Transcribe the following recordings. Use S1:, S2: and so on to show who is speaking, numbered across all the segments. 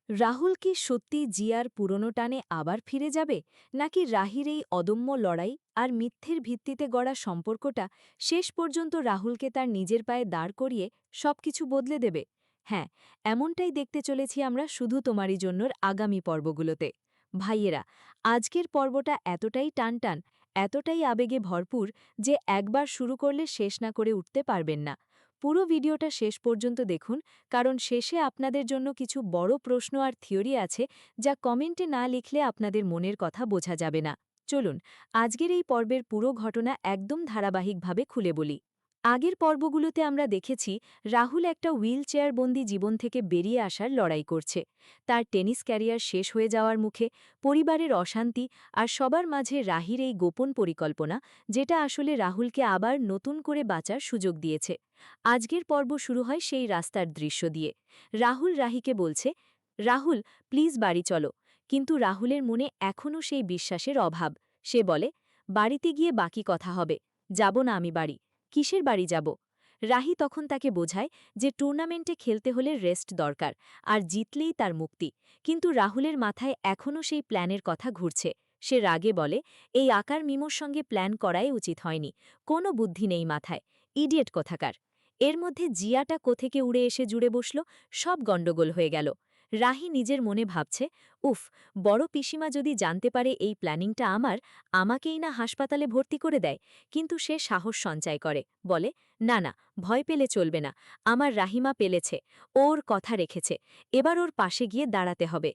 S1: রাহুল কি সত্যি জিয়ার পুরনো টানে আবার ফিরে যাবে, নাকি রাহির এই অদম্য লড়াই আর মিথ্যের ভিত্তিতে গড়া সম্পর্কটা শেষ পর্যন্ত রাহুলকে তার নিজের পায়ে দাঁড় করিয়ে সবকিছু বদলে দেবে? হ্যাঁ, এমনটাই দেখতে চলেছি আমরা শুধু তোমারই জন্যর আগামী পর্বগুলোতে। ভাইয়েরা, আজকের পর্বটা এতটাই টানটান, এতটাই আবেগে ভরপুর যে একবার শুরু করলে শেষ না করে উঠতে পারবেন না। পুরো ভিডিওটা শেষ পর্যন্ত দেখুন, কারণ শেষে আপনাদের জন্য কিছু বড় প্রশ্ন আর থিওরি আছে যা কমেন্টে না লিখলে আপনাদের মনের কথা বোঝা যাবে না। চলুন আজকের এই পর্বের পুরো ঘটনা একদম ধারাবাহিকভাবে খুলে বলি। আগের পর্বগুলোতে আমরা দেখেছি রাহুল একটা হুইল চেয়ারবন্দি জীবন থেকে বেরিয়ে আসার লড়াই করছে। তার টেনিস ক্যারিয়ার শেষ হয়ে যাওয়ার মুখে, পরিবারের অশান্তি আর সবার মাঝে রাহির এই গোপন পরিকল্পনা, যেটা আসলে রাহুলকে আবার নতুন করে বাঁচার সুযোগ দিয়েছে। আজকের পর্ব শুরু হয় সেই রাস্তার দৃশ্য দিয়ে। রাহুল রাহিকে বলছে, রাহুল, প্লিজ বাড়ি চলো। কিন্তু রাহুলের মনে এখনও সেই বিশ্বাসের অভাব। সে বলে, বাড়িতে গিয়ে বাকি কথা হবে। যাব না আমি বাড়ি। কিসের বাড়ি যাব? রাহি তখন তাকে বোঝায় যে টুর্নামেন্টে খেলতে হলে রেস্ট দরকার, আর জিতলেই তার মুক্তি। কিন্তু রাহুলের মাথায় এখনও সেই প্ল্যানের কথা ঘুরছে। সে রাগে বলে, এই আকার মিমোর সঙ্গে প্ল্যান করাই উচিত হয়নি। কোনো বুদ্ধি নেই মাথায়। ইডিয়েট কোথাকার। এর মধ্যে জিয়াটা কোথেকে উড়ে এসে জুড়ে বসল। সব গণ্ডগোল হয়ে গেল। রাহি নিজের মনে ভাবছে, উফ, বড় পিসিমা যদি জানতে পারে এই প্ল্যানিংটা আমাকেই না হাসপাতালে ভর্তি করে দেয়। কিন্তু সে সাহস সঞ্চয় করে, বলে, না না, ভয় পেলে চলবে না। আমার রাহিমা পেলেছে, ওর কথা রেখেছে। এবার ওর পাশে গিয়ে দাঁড়াতে হবে।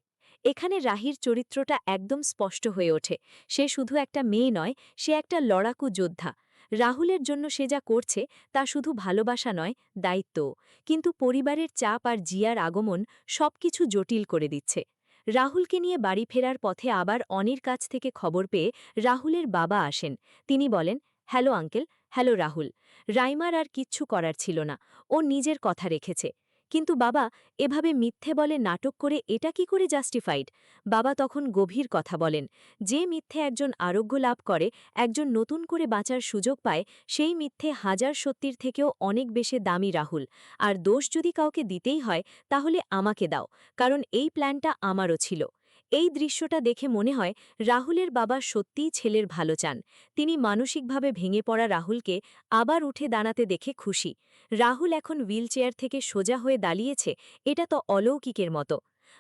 S1: এখানে রাহির চরিত্রটা একদম স্পষ্ট হয়ে ওঠে। সে শুধু একটা মেয়ে নয়, সে একটা লড়াকু যোদ্ধা। রাহুলের জন্য সে যা করছে তা শুধু ভালোবাসা নয়, দায়িত্বও। কিন্তু পরিবারের চাপ আর জিয়ার আগমন সবকিছু জটিল করে দিচ্ছে। রাহুলকে নিয়ে বাড়ি ফেরার পথে আবার অনির কাছ থেকে খবর পেয়ে রাহুলের বাবা আসেন। তিনি বলেন, হ্যালো আঙ্কেল। হ্যালো রাহুল। রাইমার আর কিচ্ছু করার ছিল না। ও নিজের কথা রেখেছে। কিন্তু বাবা, এভাবে মিথ্যে বলে নাটক করে এটা কি করে জাস্টিফাইড? বাবা তখন গভীর কথা বলেন, যে মিথ্যে একজন আরোগ্য লাভ করে, একজন নতুন করে বাঁচার সুযোগ পায়, সেই মিথ্যে হাজার সত্যির থেকেও অনেক বেশি দামি রাহুল। আর দোষ যদি কাউকে দিতেই হয়, তাহলে আমাকে দাও, কারণ এই প্ল্যানটা আমারও ছিল। এই দৃশ্যটা দেখে মনে হয় রাহুলের বাবা সত্যিই ছেলের ভালো চান। তিনি মানসিকভাবে ভেঙে পড়া রাহুলকে আবার উঠে দাঁড়াতে দেখে খুশি। রাহুল এখন হুইলচেয়ার থেকে সোজা হয়ে দাঁড়িয়েছে, এটা তো অলৌকিকের মতো।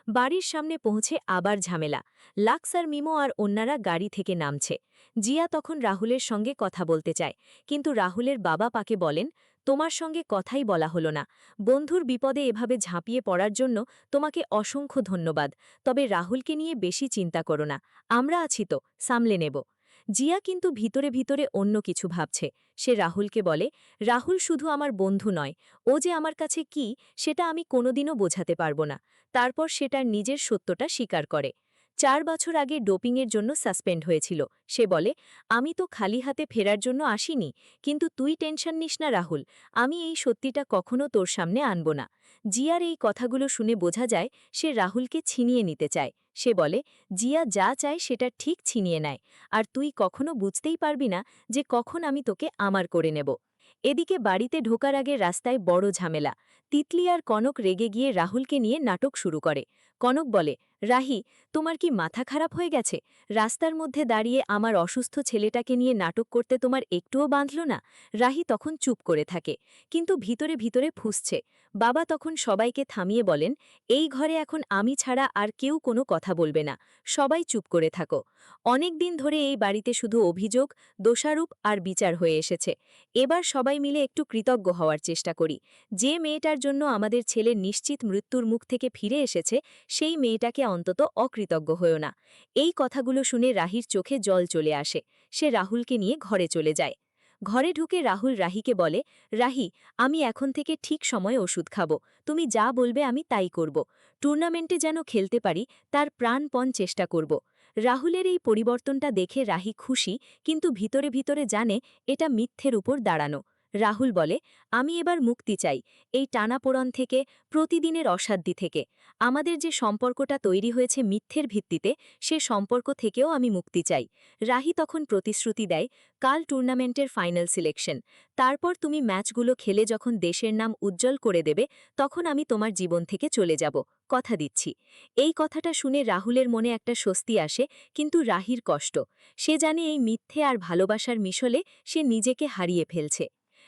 S1: বাড়ির সামনে পৌঁছে আবার ঝামেলা। লাক্স আর মিমো আর অন্যরা গাড়ি থেকে নামছে। জিয়া তখন রাহুলের সঙ্গে কথা বলতে চায়, কিন্তু রাহুলের বাবা পাকে বলেন, তোমার সঙ্গে কথাই বলা হলো না। বন্ধুর বিপদে এভাবে ঝাঁপিয়ে পড়ার জন্য তোমাকে অসংখ্য ধন্যবাদ। তবে রাহুলকে নিয়ে বেশি চিন্তা করো না, আমরা আছি তো, সামলে নেব। জিয়া কিন্তু ভিতরে ভিতরে অন্য কিছু ভাবছে। সে রাহুলকে বলে, রাহুল শুধু আমার বন্ধু নয়, ও যে আমার কাছে কি, সেটা আমি কোনোদিনও বোঝাতে পারবো না। তারপর সেটার নিজের সত্যটা স্বীকার করে। 4 বছর আগে ডোপিংয়ের জন্য সাসপেন্ড হয়েছিল। সে বলে, আমি তো খালি হাতে ফেরার জন্য আসিনি। কিন্তু তুই টেনশন নিস না রাহুল, আমি এই সত্যিটা কখনো তোর সামনে আনব না। জিয়ার এই কথাগুলো শুনে বোঝা যায় সে রাহুলকে ছিনিয়ে নিতে চায়। সে বলে, জিয়া যা চায় সেটা ঠিক ছিনিয়ে নেয়, আর তুই কখনো বুঝতেই পারবি না যে কখন আমি তোকে আমার করে নেব। এদিকে বাড়িতে ঢোকার আগে রাস্তায় বড় ঝামেলা। তিতলি আর কনক রেগে গিয়ে রাহুলকে নিয়ে নাটক শুরু করে। কনক বলে, রাহি, তোমার কি মাথা খারাপ হয়ে গেছে? রাস্তার মধ্যে দাঁড়িয়ে আমার অসুস্থ ছেলেটাকে নিয়ে নাটক করতে তোমার একটুও বাঁধল না? রাহি তখন চুপ করে থাকে, কিন্তু ভিতরে ভিতরে ফুঁসছে। বাবা তখন সবাইকে থামিয়ে বলেন, এই ঘরে এখন আমি ছাড়া আর কেউ কোনো কথা বলবে না। সবাই চুপ করে থাকো। অনেক দিন ধরে এই বাড়িতে শুধু অভিযোগ, দোষারোপ আর বিচার হয়ে এসেছে। এবার সবাই মিলে একটু কৃতজ্ঞ হওয়ার চেষ্টা করি। যে মেয়েটার জন্য আমাদের ছেলে নিশ্চিত মৃত্যুর মুখ থেকে ফিরে এসেছে, সেই মেয়েটাকে অন্তত অকৃতজ্ঞ হয়েও না। এই কথাগুলো শুনে রাহির চোখে জল চলে আসে। সে রাহুলকে নিয়ে ঘরে চলে যায়। ঘরে ঢুকে রাহুল রাহিকে বলে, রাহি, আমি এখন থেকে ঠিক সময়ে ওষুধ খাবো। তুমি যা বলবে আমি তাই করব। টুর্নামেন্টে যেন খেলতে পারি, তার প্রাণপণ চেষ্টা করব। রাহুলের এই পরিবর্তনটা দেখে রাহি খুশি, কিন্তু ভিতরে ভিতরে জানে এটা মিথ্যের উপর দাঁড়ানো। রাহুল বলে, আমি এবার মুক্তি চাই, এই টানাপোড়ন থেকে, প্রতিদিনের অসাধ্যি থেকে। আমাদের যে সম্পর্কটা তৈরি হয়েছে মিথ্যের ভিত্তিতে, সে সম্পর্ক থেকেও আমি মুক্তি চাই। রাহি তখন প্রতিশ্রুতি দেয়, কাল টুর্নামেন্টের ফাইনাল সিলেকশন, তারপর তুমি ম্যাচগুলো খেলে যখন দেশের নাম উজ্জ্বল করে দেবে, তখন আমি তোমার জীবন থেকে চলে যাব, কথা দিচ্ছি। এই কথাটা শুনে রাহুলের মনে একটা স্বস্তি আসে, কিন্তু রাহির কষ্ট। সে জানে এই মিথ্যে আর ভালোবাসার মিশলে সে নিজেকে হারিয়ে ফেলছে।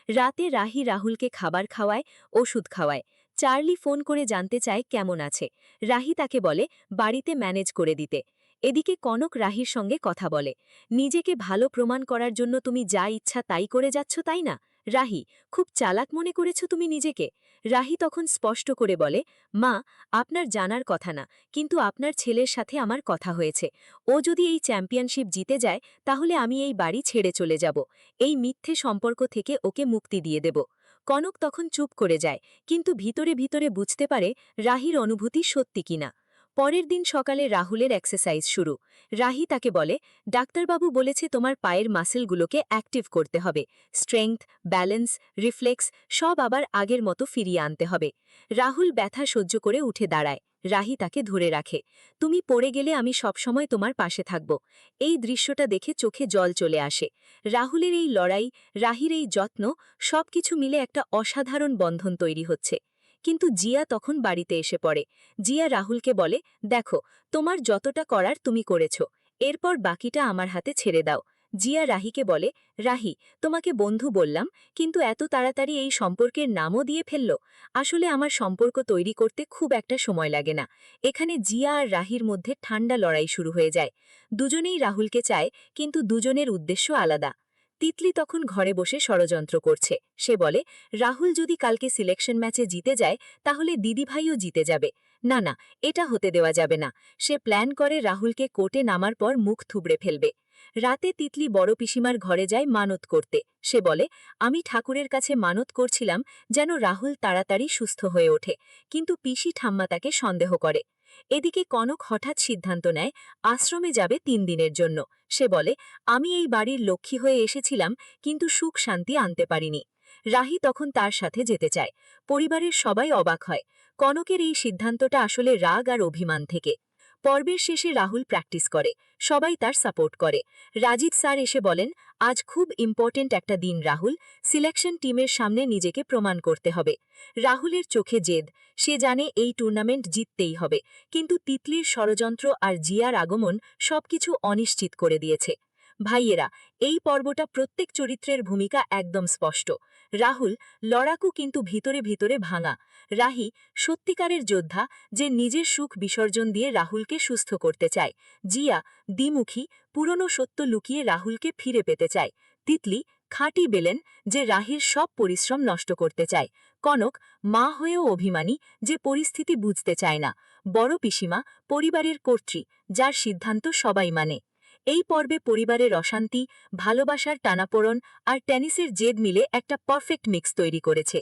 S1: রাতে রাহি রাহুলকে খাবার খাওয়ায়, ওষুধ খাওয়ায়। চার্লি ফোন করে জানতে চায় কেমন আছে। রাহি তাকে বলে বাড়িতে ম্যানেজ করে দিতে। এদিকে কনক রাহির সঙ্গে কথা বলে, নিজেকে ভালো প্রমাণ করার জন্য তুমি যা ইচ্ছা তাই করে যাচ্ছ, তাই না? রাহি, খুব চালাক মনে করেছ তুমি নিজেকে। রাহি তখন স্পষ্ট করে বলে, মা, আপনার জানার কথা না, কিন্তু আপনার ছেলের সাথে আমার কথা হয়েছে। ও যদি এই চ্যাম্পিয়নশিপ জিতে যায়, তাহলে আমি এই বাড়ি ছেড়ে চলে যাব। এই মিথ্যে সম্পর্ক থেকে ওকে মুক্তি দিয়ে দেব। কনক তখন চুপ করে যায়, কিন্তু ভিতরে ভিতরে বুঝতে পারে রাহির অনুভূতি সত্যি কিনা। পরের দিন সকালে রাহুলের এক্সারসাইজ শুরু। রাহি তাকে বলে, ডাক্তারবাবু বলেছে তোমার পায়ের মাসেলগুলোকে অ্যাক্টিভ করতে হবে, স্ট্রেংথ, ব্যালেন্স, রিফ্লেক্স সব আবার আগের মতো ফিরিয়ে আনতে হবে। রাহুল ব্যথা সহ্য করে উঠে দাঁড়ায়। রাহি তাকে ধরে রাখে, তুমি পড়ে গেলে আমি সবসময় তোমার পাশে থাকব। এই দৃশ্যটা দেখে চোখে জল চলে আসে। রাহুলের এই লড়াই, রাহির এই যত্ন, সবকিছু মিলে একটা অসাধারণ বন্ধন তৈরি হচ্ছে। কিন্তু জিয়া তখন বাড়িতে এসে পড়ে। জিয়া রাহুলকে বলে, দেখো, তোমার যতটা করার তুমি করেছ, এরপর বাকিটা আমার হাতে ছেড়ে দাও। জিয়া রাহিকে বলে, রাহি, তোমাকে বন্ধু বললাম, কিন্তু এত তাড়াতাড়ি এই সম্পর্কের নামও দিয়ে ফেলল। আসলে আমার সম্পর্ক তৈরি করতে খুব একটা সময় লাগে না। এখানে জিয়া আর রাহির মধ্যে ঠান্ডা লড়াই শুরু হয়ে যায়। দুজনেই রাহুলকে চায়, কিন্তু দুজনের উদ্দেশ্য আলাদা। তিতলি তখন ঘরে বসে ষড়যন্ত্র করছে। সে বলে, রাহুল যদি কালকে সিলেকশন ম্যাচে জিতে যায়, তাহলে দিদিভাইও জিতে যাবে। না না, এটা হতে দেওয়া যাবে না। সে প্ল্যান করে রাহুলকে কোর্টে নামার পর মুখ থুবড়ে ফেলবে। রাতে তিতলি বড় পিসিমার ঘরে যায় মানত করতে। সে বলে, আমি ঠাকুরের কাছে মানত করছিলাম যেন রাহুল তাড়াতাড়ি সুস্থ হয়ে ওঠে, কিন্তু পিসি ঠাম্মা তাকে সন্দেহ করে। এদিকে কনক হঠাৎ সিদ্ধান্ত নেয়, আশ্রমে যাবে 3 দিনের জন্য। সে বলে, আমি এই বাড়ির লক্ষ্মী হয়ে এসেছিলাম, কিন্তু সুখ শান্তি আনতে পারিনি। রাহি তখন তার সাথে যেতে চায়। পরিবারের সবাই অবাক হয়। কনকের এই সিদ্ধান্তটা আসলে রাগ আর অভিমান থেকে। পর্বের শেষে রাহুল প্র্যাকটিস করে। সবাই তার সাপোর্ট করে। রাজিত স্যার এসে বলেন, আজ খুব ইম্পর্টেন্ট একটা দিন রাহুল, সিলেকশন টিমের সামনে নিজেকে প্রমাণ করতে হবে। রাহুলের চোখে জেদ। সে জানে এই টুর্নামেন্ট জিততেই হবে, কিন্তু তিতলির ষড়যন্ত্র আর জিয়ার আগমন সবকিছু অনিশ্চিত করে দিয়েছে। ভাইয়েরা, এই পর্বটা প্রত্যেক চরিত্রের ভূমিকা একদম স্পষ্ট। রাহুল লড়াকু, কিন্তু ভিতরে ভিতরে ভাঙা। রাহি সত্যিকারের যোদ্ধা, যে নিজের সুখ বিসর্জন দিয়ে রাহুলকে সুস্থ করতে চায়। জিয়া দ্বিমুখী, পুরনো সত্য লুকিয়ে রাহুলকে ফিরে পেতে চায়। তিতলি খাঁটি বেলেন, যে রাহির সব পরিশ্রম নষ্ট করতে চায়। কনক মা হয়েও অভিমানী, যে পরিস্থিতি বুঝতে চায় না। বড় পিসিমা পরিবারের কর্ত্রী, যার সিদ্ধান্ত সবাই মানে। এই পর্বে পরিবারের অশান্তি, ভালোবাসার টানাপোড়ন আর টেনিসের জেদ মিলে একটা পারফেক্ট মিক্স তৈরি করেছে।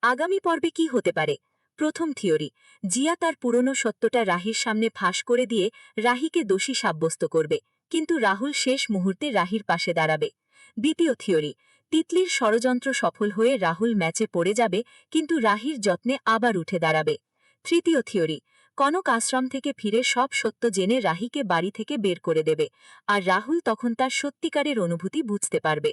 S1: আগামী পর্বে কি হতে পারে? প্রথম থিওরি, জিয়া তার পুরনো সত্যটা রাহির সামনে ফাঁস করে দিয়ে রাহিকে দোষী সাব্যস্ত করবে, কিন্তু রাহুল শেষ মুহূর্তে রাহির পাশে দাঁড়াবে। দ্বিতীয় থিওরি, তিতলির ষড়যন্ত্র সফল হয়ে রাহুল ম্যাচে পড়ে যাবে, কিন্তু রাহির যত্নে আবার উঠে দাঁড়াবে। তৃতীয় থিওরি, কনক আশ্রম থেকে ফিরে সব সত্য জেনে রাহিকে বাড়ি থেকে বের করে দেবে, আর রাহুল তখন তার সত্যিকারের অনুভূতি বুঝতে পারবে।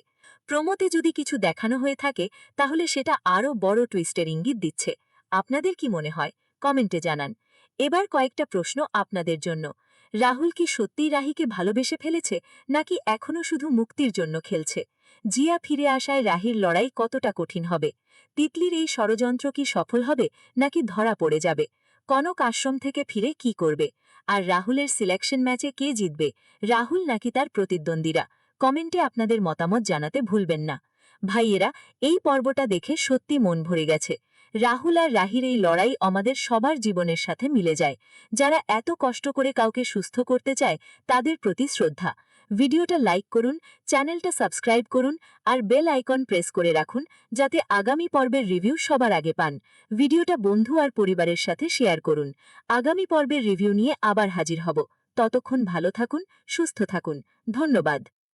S1: প্রমোতে যদি কিছু দেখানো হয়ে থাকে, তাহলে সেটা আরও বড় টুইস্টের ইঙ্গিত দিচ্ছে। আপনাদের কি মনে হয়? কমেন্টে জানান। এবার কয়েকটা প্রশ্ন আপনাদের জন্য। রাহুল কি সত্যিই রাহিকে ভালোবেসে ফেলেছে, নাকি এখনও শুধু মুক্তির জন্য খেলছে? জিয়া ফিরে আসায় রাহির লড়াই কতটা কঠিন হবে? তিতলির এই ষড়যন্ত্র কি সফল হবে, নাকি ধরা পড়ে যাবে? কনক আশ্রম থেকে ফিরে কি করবে? আর রাহুলের সিলেকশন ম্যাচে কে জিতবে, রাহুল নাকি তার প্রতিদ্বন্দ্বীরা? কমেন্টে আপনাদের মতামত জানাতে ভুলবেন না। ভাইয়েরা, এই পর্বটা দেখে সত্যি মন ভরে গেছে। রাহুল আর রাহির এই লড়াই আমাদের সবার জীবনের সাথে মিলে যায়। যারা এত কষ্ট করে কাউকে সুস্থ করতে চায়, তাদের প্রতি শ্রদ্ধা। ভিডিওটা লাইক করুন, চ্যানেলটা সাবস্ক্রাইব করুন, আর বেল আইকন প্রেস করে রাখুন, যাতে আগামী পর্বের রিভিউ সবার আগে পান। ভিডিওটা বন্ধু আর পরিবারের সাথে শেয়ার করুন। আগামী পর্বের রিভিউ নিয়ে আবার হাজির হব। ততক্ষণ ভালো থাকুন, সুস্থ থাকুন। ধন্যবাদ।